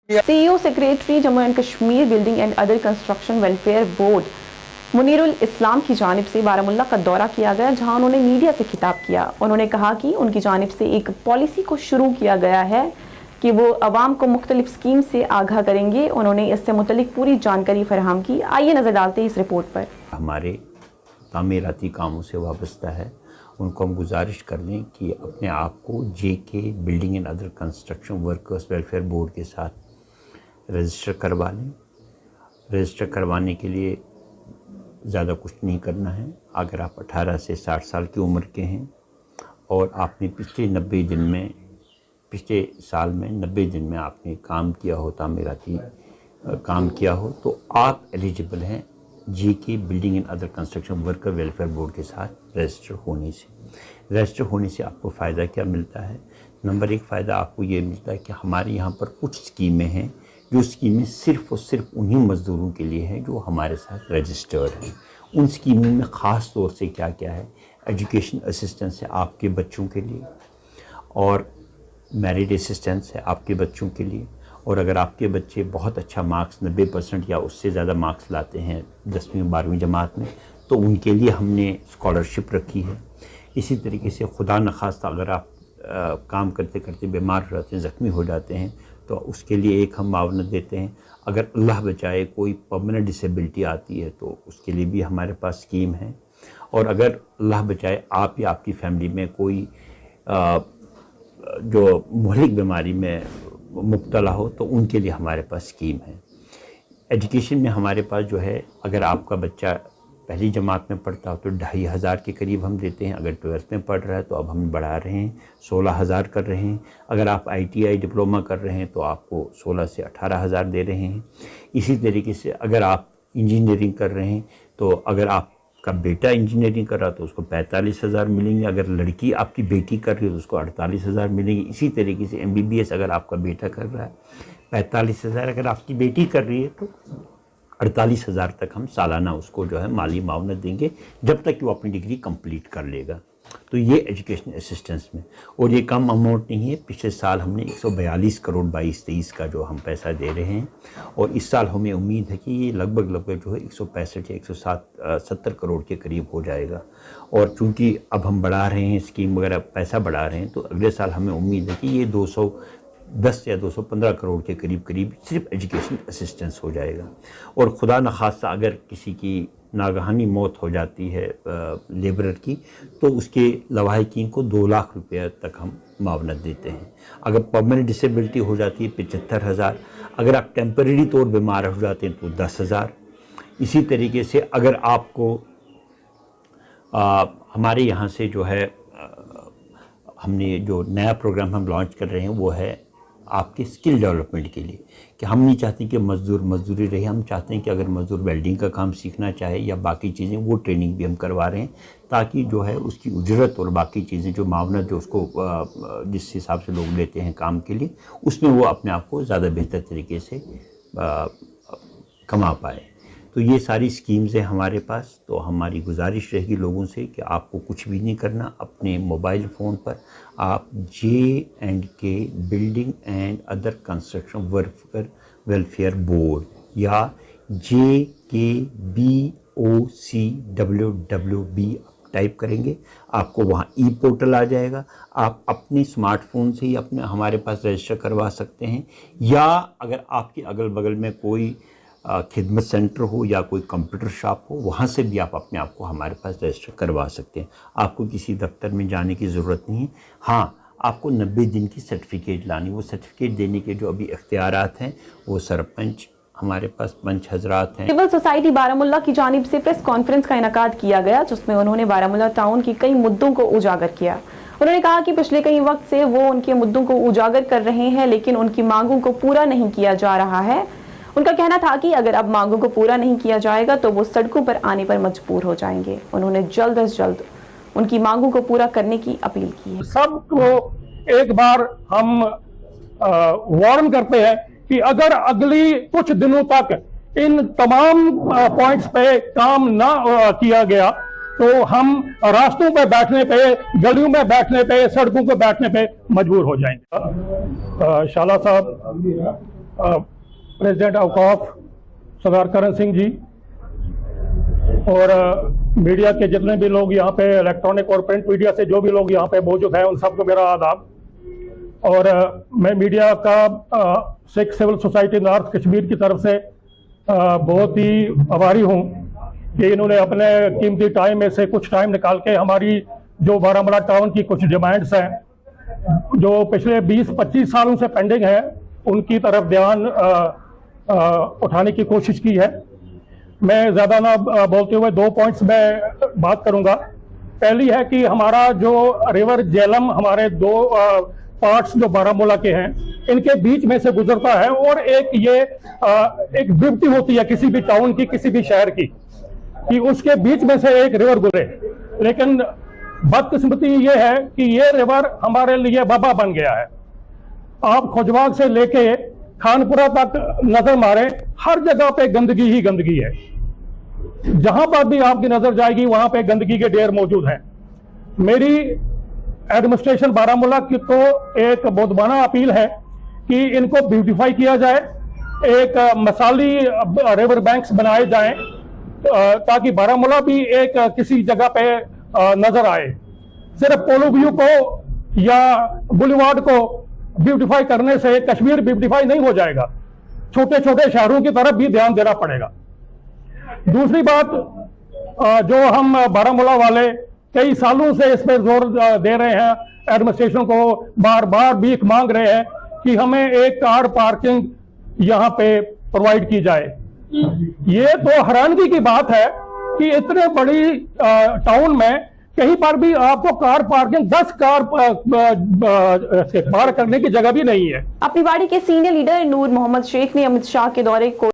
CEO secretary Jammu and Kashmir building and other construction welfare board Munirul Islam की जानिब से बारामुल्ला का दौरा किया गया, जहां उन्होंने मीडिया से खिताब किया। उन्होंने कहा कि उनकी जानिब से एक पॉलिसी को शुरू किया गया है कि वो अवाम को मुख्तलिफ स्कीम से आगाह करेंगे। उन्होंने इससे मुतल्लिक पूरी जानकारी फराहम की। आइए नज़र डालते हैं इस रिपोर्ट पर। हमारे तामीराती कामों से वाबस्ता है, उनको हम गुजारिश कर दें कि अपने आप को JK building and other construction workers welfare board के साथ रजिस्टर करवा लें। रजिस्टर करवाने के लिए ज़्यादा कुछ नहीं करना है। अगर आप 18 से 60 साल की उम्र के हैं और आपने पिछले साल में 90 दिन में आपने काम किया हो, तामीराती काम किया हो, तो आप एलिजिबल हैं JK building and other construction worker welfare board के साथ रजिस्टर होने से। रजिस्टर होने से आपको फ़ायदा क्या मिलता है? नंबर 1 फ़ायदा आपको ये मिलता है कि हमारे यहाँ पर कुछ स्कीमें हैं जो स्कीमें सिर्फ़ और सिर्फ उन्हीं मज़दूरों के लिए हैं जो हमारे साथ रजिस्टर्ड हैं। उन स्कीमों में ख़ास तौर से क्या क्या है? एजुकेशन असिस्टेंस है आपके बच्चों के लिए, और मैरिड असिस्टेंस है आपके बच्चों के लिए, और अगर आपके बच्चे बहुत अच्छा मार्क्स 90% या उससे ज़्यादा मार्क्स लाते हैं 10वीं 12वीं जमात में, तो उनके लिए हमने स्कॉलरशिप रखी है। इसी तरीके से खुदा न खास्ता अगर आप काम करते करते बीमार हो जाते हैं, ज़ख्मी हो जाते हैं, तो उसके लिए एक हम मावनत देते हैं। अगर अल्लाह बचाए कोई परमानेंट डिसेबिलिटी आती है तो उसके लिए भी हमारे पास स्कीम है। और अगर अल्लाह बचाए आप या आपकी फैमिली में कोई जो मुहलिक बीमारी में मुब्तला हो तो उनके लिए हमारे पास स्कीम है। एजुकेशन में हमारे पास जो है, अगर आपका बच्चा पहली जमात में पढ़ता हो तो 2500 के करीब हम देते हैं। अगर 12th में पढ़ रहा है तो अब हम बढ़ा रहे हैं, 16,000 कर रहे हैं। अगर आप ITI डिप्लोमा कर रहे हैं तो आपको 16 से 18,000 दे रहे हैं। इसी तरीके से अगर आप इंजीनियरिंग कर रहे हैं तो अगर आपका बेटा इंजीनियरिंग कर रहा है तो उसको 45,000 मिलेंगे। अगर लड़की आपकी बेटी कर रही है तो उसको 48,000 मिलेंगे। इसी तरीके से MBBS अगर आपका बेटा कर रहा है 45,000, अगर आपकी बेटी कर रही है तो 48,000 तक हम सालाना उसको जो है माली मावनत देंगे, जब तक कि वो अपनी डिग्री कंप्लीट कर लेगा। तो ये एजुकेशन असिस्टेंस में, और ये कम अमाउंट नहीं है। पिछले साल हमने 142 करोड़ 22-23 का जो हम पैसा दे रहे हैं, और इस साल हमें उम्मीद है कि ये लगभग जो है 165 या 170 करोड़ के करीब हो जाएगा। और चूँकि अब हम बढ़ा रहे हैं स्कीम वगैरह, पैसा बढ़ा रहे हैं, तो अगले साल हमें उम्मीद है कि ये 210 या 215 करोड़ के करीब सिर्फ एजुकेशन असिस्टेंस हो जाएगा। और खुदा न खास्ता अगर किसी की नागहानी मौत हो जाती है लेबरर की, तो उसके लवाहिकीन को 2 लाख रुपये तक हम मावनत देते हैं। अगर परमानेंट डिसेबिलिटी हो जाती है 75,000, अगर आप टेम्परेरी तौर बीमार हो जाते हैं तो 10,000। इसी तरीके से अगर आपको हमारे यहाँ से जो है हमने जो नया प्रोग्राम हम लॉन्च कर रहे हैं वो है आपके स्किल डेवलपमेंट के लिए, कि हम नहीं चाहते कि मज़दूर मज़दूरी रहे। हम चाहते हैं कि अगर मज़दूर वेल्डिंग का काम सीखना चाहे या बाकी चीज़ें, वो ट्रेनिंग भी हम करवा रहे हैं, ताकि जो है उसकी उजरत और बाकी चीज़ें जो मावनत जो उसको जिस हिसाब से लोग लेते हैं काम के लिए, उसमें वो अपने आप को ज़्यादा बेहतर तरीके से कमा पाए। तो ये सारी स्कीम्स हैं हमारे पास। तो हमारी गुजारिश रहेगी लोगों से कि आपको कुछ भी नहीं करना, अपने मोबाइल फ़ोन पर आप J&K building and other construction worker welfare board या JKBOCWWB टाइप करेंगे, आपको वहाँ पोर्टल आ जाएगा। आप अपने स्मार्टफोन से ही अपने हमारे पास रजिस्टर करवा सकते हैं, या अगर आपके अगल बगल में कोई खिदमत सेंटर हो या कोई कंप्यूटर शॉप हो, वहाँ से भी आप अपने आप को हमारे पास रजिस्टर करवा सकते हैं। आपको किसी दफ्तर में जाने की ज़रूरत नहीं है। हाँ, आपको 90 दिन की सर्टिफिकेट लानी। वो सर्टिफिकेट देने के जो अभी इख्तियारात हैं वो सरपंच, हमारे पास पंच हजरात हैं। सिविल सोसाइटी बारामुल्ला की जानिब से प्रेस कॉन्फ्रेंस का इनकाद किया गया, जिसमें उन्होंने बारामुल्ला टाउन की कई मुद्दों को उजागर किया। उन्होंने कहा कि पिछले कई वक्त से वो उनके मुद्दों को उजागर कर रहे हैं, लेकिन उनकी मांगों को पूरा नहीं किया जा रहा है। उनका कहना था कि अगर अब मांगों को पूरा नहीं किया जाएगा तो वो सड़कों पर आने पर मजबूर हो जाएंगे। उन्होंने जल्द अज जल्द उनकी मांगों को पूरा करने की अपील की है। सबको एक बार हम वार्न करते हैं कि अगर अगली कुछ दिनों तक इन तमाम पॉइंट्स पे काम ना किया गया तो हम रास्तों पे बैठने पे, गलियों में बैठने पे, सड़कों पे बैठने पे मजबूर हो जाएंगे। शाला साहब प्रेसिडेंट औकाफ सरदार करण सिंह जी और मीडिया के जितने भी लोग यहाँ पे इलेक्ट्रॉनिक और प्रिंट मीडिया से जो भी लोग यहाँ पे मौजूद हैं उन सबको मेरा आदाब। और मैं मीडिया का Sikh civil society north Kashmir की तरफ से बहुत ही आभारी हूँ कि इन्होंने अपने कीमती टाइम में से कुछ टाइम निकाल के हमारी जो बारामूला टाउन की कुछ डिमांड्स हैं जो पिछले 20-25 सालों से पेंडिंग है उनकी तरफ ध्यान उठाने की कोशिश की है। मैं ज़्यादा ना बोलते हुए 2 पॉइंट्स में बात करूंगा। पहली है कि हमारा जो रिवर झेलम हमारे 2 पार्ट्स जो बारामूला के हैं इनके बीच में से गुजरता है और एक ये एक ड्यूटी होती है किसी भी टाउन की किसी भी शहर की कि उसके बीच में से एक रिवर गुजरे। लेकिन बदकिस्मती ये है कि ये रिवर हमारे लिए बाबा बन गया है। आप खुजबाग से लेके खानपुरा तक नजर मारे हर जगह पे गंदगी ही गंदगी है। जहां पर भी आपकी नजर जाएगी वहां पे गंदगी के ढेर मौजूद हैं। मेरी एडमिनिस्ट्रेशन बारामूला की तो एक बहुत बड़ा अपील है कि इनको ब्यूटिफाई किया जाए, एक मसाली रिवर बैंक्स बनाए जाएं ताकि बारामूला भी एक किसी जगह पे नजर आए। सिर्फ पोलो व्यू को या बुलेवार्ड को ब्यूटिफाई करने से कश्मीर ब्यूटिफाई नहीं हो जाएगा, छोटे छोटे शहरों की तरफ भी ध्यान देना पड़ेगा। दूसरी बात जो हम बारामूला वाले कई सालों से इस पर जोर दे रहे हैं, एडमिनिस्ट्रेशन को बार बार भीख मांग रहे हैं कि हमें एक कार पार्किंग यहाँ पे प्रोवाइड की जाए। ये तो हैरानगी की बात है कि इतने बड़ी टाउन में कहीं पर भी आपको कार पार्किंग 10 कार पार करने की जगह भी नहीं है। अपनी पार्टी के सीनियर लीडर नूर मोहम्मद शेख ने अमित शाह के दौरे को